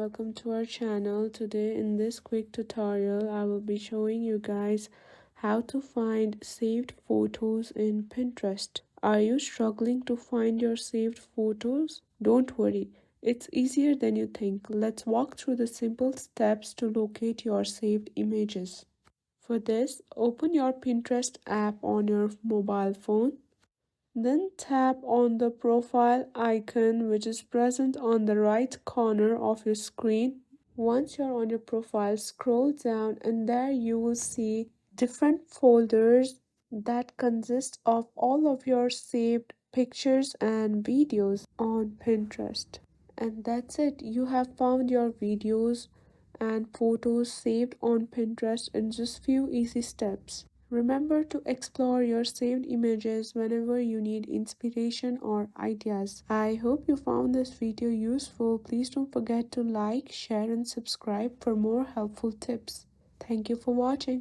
welcome to our channel. Today in this quick tutorial I will be showing you guys how to find saved photos in Pinterest. Are you struggling to find your saved photos? Don't worry, it's easier than you think. Let's walk through the simple steps to locate your saved images. For this, open your Pinterest app on your mobile phone. Then tap on the profile icon which is present on the right corner of your screen. Once you're on your profile, scroll down and there you will see different folders that consist of all of your saved pictures and videos on Pinterest. And that's it, you have found your videos and photos saved on Pinterest in just few easy steps. Remember to explore your saved images whenever you need inspiration or ideas. I hope you found this video useful. Please don't forget to like, share and subscribe for more helpful tips. Thank you for watching.